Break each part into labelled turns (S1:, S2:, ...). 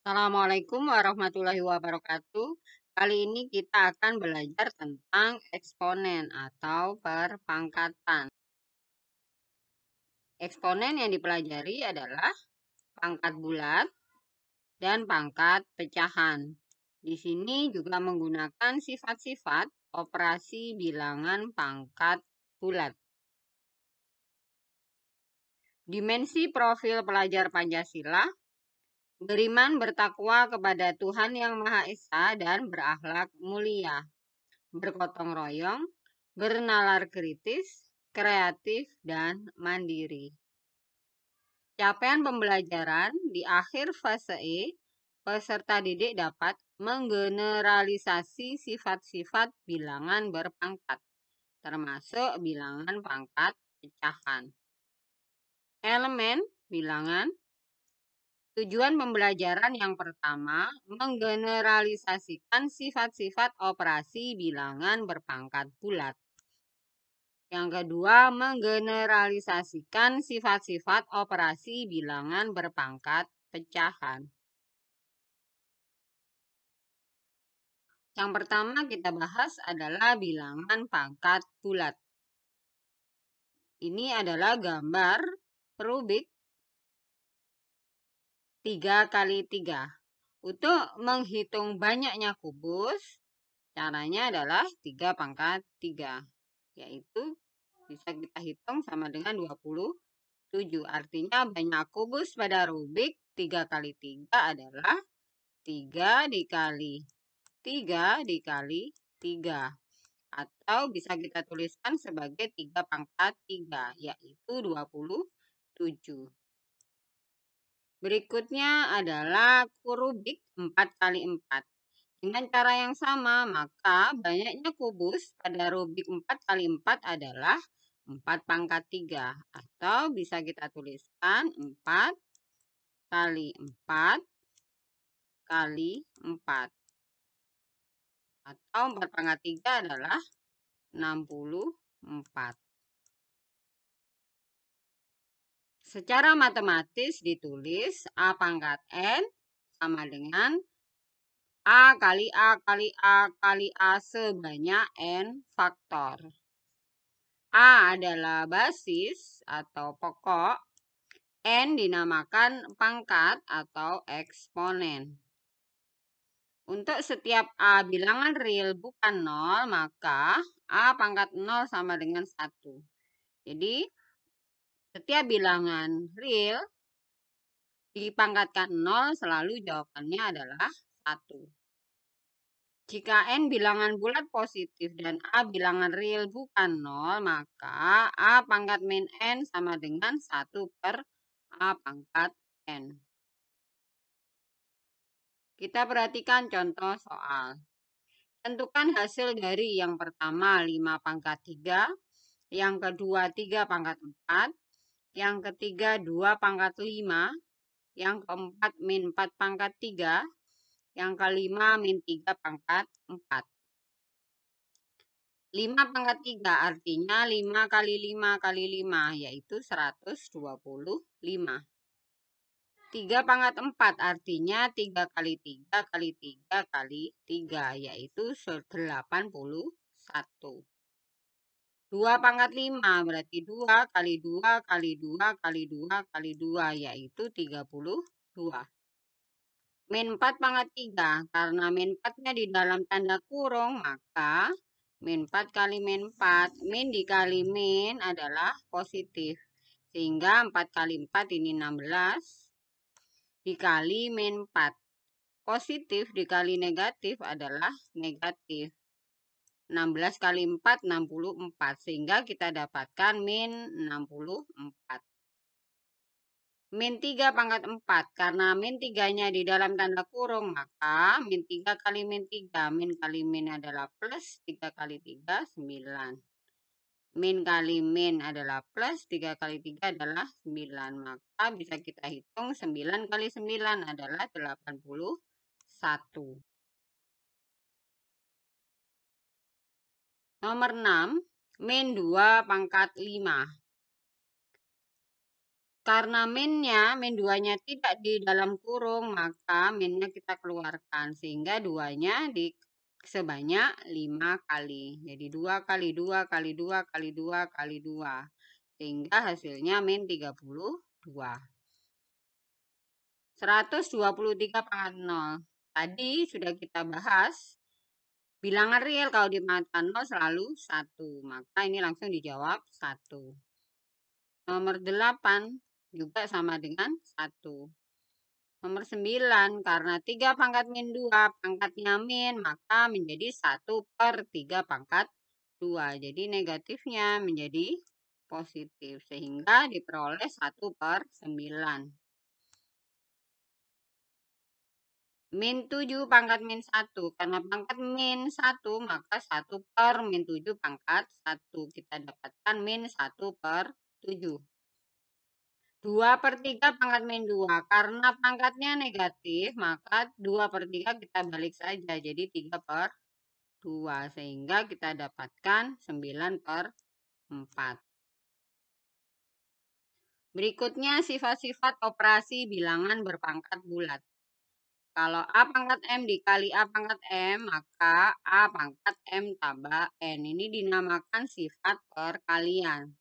S1: Assalamualaikum warahmatullahi wabarakatuh. Kali ini kita akan belajar tentang eksponen atau perpangkatan. Eksponen yang dipelajari adalah pangkat bulat dan pangkat pecahan. Di sini juga menggunakan sifat-sifat operasi bilangan pangkat bulat. Dimensi profil pelajar Pancasila: beriman bertakwa kepada Tuhan Yang Maha Esa dan berakhlak mulia, bergotong royong, bernalar kritis, kreatif, dan mandiri. Capaian pembelajaran di akhir fase E, peserta didik dapat menggeneralisasi sifat-sifat bilangan berpangkat, termasuk bilangan pangkat pecahan. Elemen bilangan. Tujuan pembelajaran yang pertama, menggeneralisasikan sifat-sifat operasi bilangan berpangkat bulat. Yang kedua, menggeneralisasikan sifat-sifat operasi bilangan berpangkat pecahan. Yang pertama kita bahas adalah bilangan pangkat bulat. Ini adalah gambar Rubik 3x3. Untuk menghitung banyaknya kubus, caranya adalah 3/3, yaitu bisa kita hitung sama dengan 27. Artinya banyak kubus pada Rubik 3x3 adalah 3 dikali 3 dikali 3. Atau bisa kita tuliskan sebagai 3/3, yaitu 27. Berikutnya adalah Rubik 4x4. Dengan cara yang sama, maka banyaknya kubus pada Rubik 4x4 adalah 4/3. Atau bisa kita tuliskan 4 kali 4 kali 4. Atau 4/3 adalah 64. Secara matematis ditulis A pangkat N sama dengan A kali A kali A kali A sebanyak N faktor. A adalah basis atau pokok, N dinamakan pangkat atau eksponen. Untuk setiap A bilangan real bukan 0, maka A pangkat 0 sama dengan 1. Jadi, setiap bilangan real dipangkatkan 0 selalu jawabannya adalah 1. Jika N bilangan bulat positif dan A bilangan real bukan 0, maka A pangkat min N sama dengan 1 per A pangkat N. Kita perhatikan contoh soal. Tentukan hasil dari yang pertama 5/3, yang kedua 3/4, yang ketiga 2/5, yang keempat min 4/3, yang kelima min 3/4. 5/3 artinya 5 kali 5 kali 5, yaitu 125. 3/4 artinya 3 kali 3 kali 3 kali 3, yaitu 81. 2/5 berarti 2 kali 2 kali 2 kali 2 kali 2, yaitu 32. Min 4/3, karena min 4-nya di dalam tanda kurung, maka min 4 kali min 4, min dikali min adalah positif. Sehingga 4 kali 4 ini 16, dikali min 4. Positif dikali negatif adalah negatif. 16 kali 4, 64. Sehingga kita dapatkan min 64. Min 3/4. Karena min 3-nya di dalam tanda kurung, maka min 3 kali min 3. Min kali min adalah plus, 3 kali 3, 9. Min kali min adalah plus, 3 kali 3 adalah 9. Maka bisa kita hitung 9 kali 9 adalah 81. Nomor 6, min 2/5. Karena min 2-nya tidak di dalam kurung, maka minnya kita keluarkan. Sehingga 2-nya sebanyak 5 kali. Jadi 2 kali 2 kali 2 kali 2 kali 2. Sehingga hasilnya min 32. 123/0. Tadi sudah kita bahas. Bilangan real kalau di mata 0 selalu 1. Maka ini langsung dijawab 1. Nomor 8 juga sama dengan 1. Nomor 9, karena 3 pangkat min 2 pangkatnya min, maka menjadi 1/3 pangkat 2. Jadi negatifnya menjadi positif, sehingga diperoleh 1/9. Min 7 pangkat min 1. Karena pangkat min 1, maka 1/min 7 pangkat 1. Kita dapatkan min 1/7. 2/3 pangkat min 2. Karena pangkatnya negatif, maka 2/3 kita balik saja. Jadi 3/2. Sehingga kita dapatkan 9/4. Berikutnya sifat-sifat operasi bilangan berpangkat bulat. Kalau A pangkat M dikali A pangkat M, maka A pangkat M tambah N. Ini dinamakan sifat perkalian.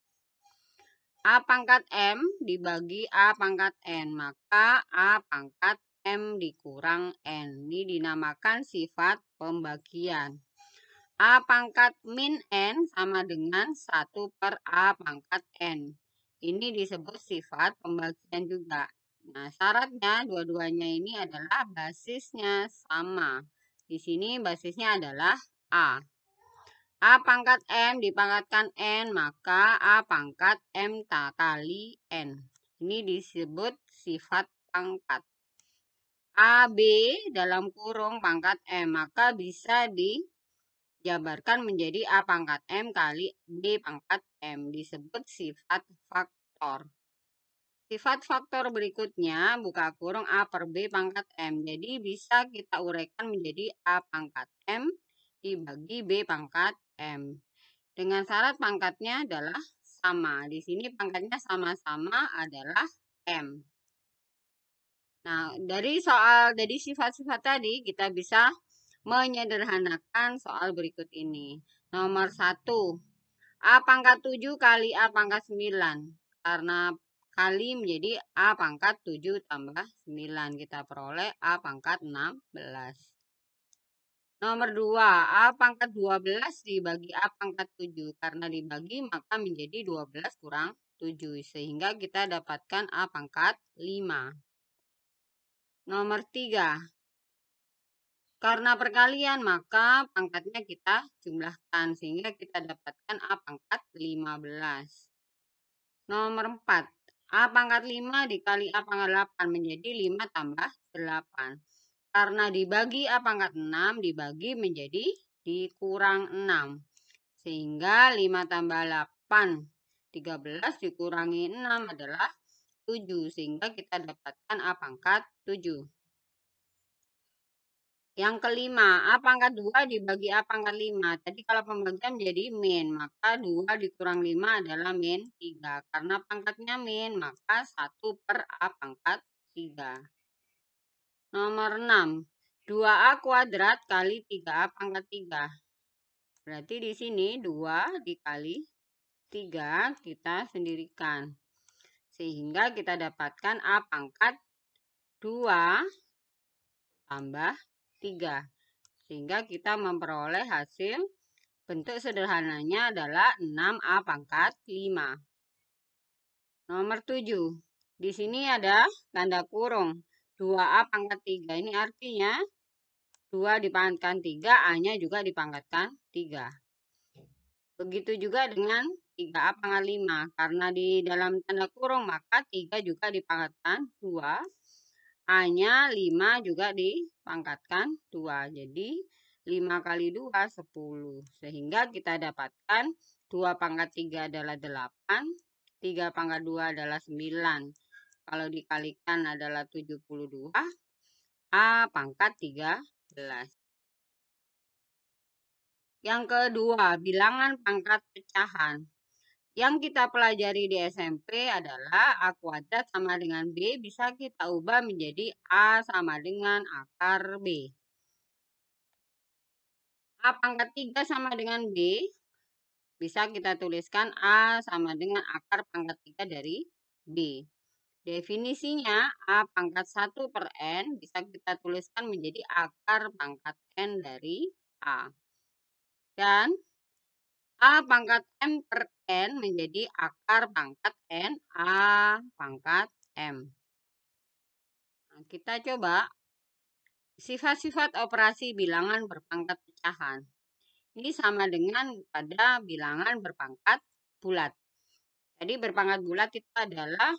S1: A pangkat M dibagi A pangkat N, maka A pangkat M dikurang N. Ini dinamakan sifat pembagian. A pangkat min N sama dengan 1/A pangkat N. Ini disebut sifat pembagian juga. Nah, syaratnya dua-duanya ini adalah basisnya sama. Di sini basisnya adalah A. A pangkat M dipangkatkan N, maka A pangkat M kali N. Ini disebut sifat pangkat. A, B dalam kurung pangkat M, maka bisa dijabarkan menjadi A pangkat M kali B pangkat M. Disebut sifat faktor. Sifat faktor berikutnya, buka kurung A per B pangkat M. Jadi bisa kita uraikan menjadi A pangkat M dibagi B pangkat M. Dengan syarat pangkatnya adalah sama. Di sini pangkatnya sama-sama adalah M. Nah, dari sifat-sifat tadi kita bisa menyederhanakan soal berikut ini. Nomor 1, A pangkat 7 kali A pangkat 9. Karena kali menjadi A pangkat 7 tambah 9. Kita peroleh A pangkat 16. Nomor 2, A pangkat 12 dibagi A pangkat 7. Karena dibagi maka menjadi 12 kurang 7. Sehingga kita dapatkan A pangkat 5. Nomor 3, karena perkalian maka pangkatnya kita jumlahkan. Sehingga kita dapatkan A pangkat 15. Nomor 4, A pangkat 5 dikali A pangkat 8 menjadi 5 tambah 8. Karena dibagi A pangkat 6 dibagi menjadi dikurang 6. Sehingga 5 tambah 8, 13 dikurangi 6 adalah 7. Sehingga kita dapatkan A pangkat 7. Yang kelima, A pangkat 2 dibagi A pangkat 5. Tadi kalau pembagian menjadi min, maka 2 dikurang 5 adalah min 3. Karena pangkatnya min, maka 1/A pangkat 3. Nomor 6, 2A kuadrat kali 3A pangkat 3. Berarti di sini 2 dikali 3 kita sendirikan. Sehingga kita dapatkan A pangkat 2 tambah 3. Sehingga kita memperoleh hasil bentuk sederhananya adalah 6A pangkat 5. Nomor 7. Di sini ada tanda kurung 2A pangkat 3. Ini artinya 2 dipangkatkan 3, A-nya juga dipangkatkan 3. Begitu juga dengan 3A pangkat 5. Karena di dalam tanda kurung maka 3 juga dipangkatkan 2. A-nya 5 juga dipangkatkan 2. Jadi 5 kali 2, 10. Sehingga kita dapatkan 2 pangkat 3 adalah 8. 3 pangkat 2 adalah 9. Kalau dikalikan adalah 72. A pangkat 13. Yang kedua, bilangan pangkat pecahan. Yang kita pelajari di SMP adalah A kuadrat sama dengan B bisa kita ubah menjadi A sama dengan akar B. A pangkat 3 sama dengan B bisa kita tuliskan A sama dengan akar pangkat 3 dari B. Definisinya A pangkat 1 per N bisa kita tuliskan menjadi akar pangkat N dari A. Dan A pangkat M per N menjadi akar pangkat N A pangkat M. Nah, kita coba sifat-sifat operasi bilangan berpangkat pecahan. Ini sama dengan pada bilangan berpangkat bulat. Jadi berpangkat bulat itu adalah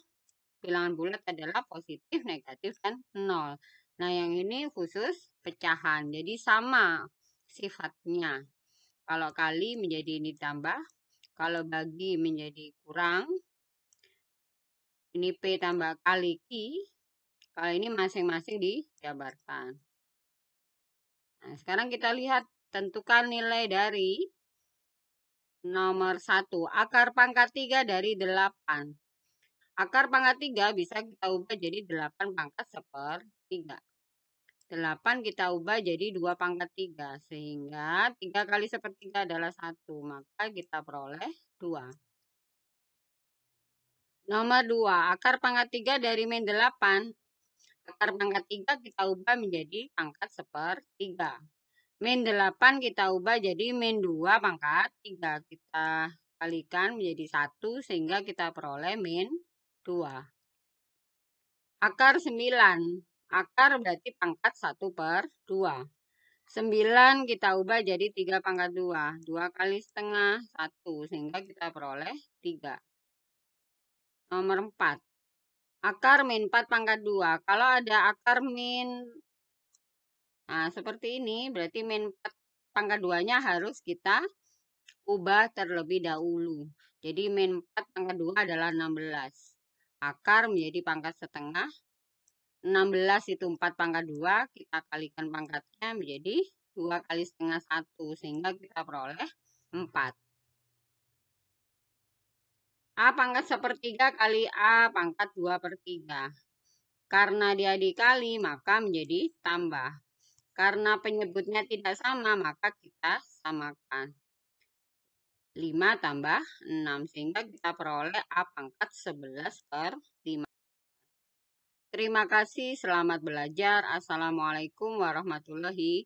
S1: bilangan bulat adalah positif, negatif, dan 0. Nah, yang ini khusus pecahan. Jadi sama sifatnya. Kalau kali menjadi ini tambah, kalau bagi menjadi kurang, ini P tambah kali Q, kalau ini masing-masing dijabarkan. Nah, sekarang kita lihat tentukan nilai dari nomor 1, akar pangkat 3 dari 8. Akar pangkat 3 bisa kita ubah jadi 8 pangkat 1/3. 8 kita ubah jadi 2 pangkat 3. Sehingga 3 kali 1/3 adalah 1. Maka kita peroleh 2. Nomor 2, akar pangkat 3 dari min 8. Akar pangkat 3 kita ubah menjadi pangkat 1/3. Min 8 kita ubah jadi min 2 pangkat 3. Kita kalikan menjadi 1 sehingga kita peroleh min 2. Akar 9. Akar berarti pangkat 1/2. 9 kita ubah jadi 3 pangkat 2. 2 kali setengah 1 sehingga kita peroleh 3. Nomor 4. Akar min 4 pangkat 2. Kalau ada akar min, nah seperti ini berarti min 4 pangkat 2-nya harus kita ubah terlebih dahulu. Jadi min 4 pangkat 2 adalah 16. Akar menjadi pangkat setengah. 16 itu 4 pangkat 2. Kita kalikan pangkatnya menjadi 2 kali setengah 1. Sehingga kita peroleh 4. A pangkat 1/3 kali A pangkat 2/3. Karena dia dikali maka menjadi tambah. Karena penyebutnya tidak sama maka kita samakan. 5 tambah 6 sehingga kita peroleh A pangkat 11/5. Terima kasih, selamat belajar. Assalamualaikum warahmatullahi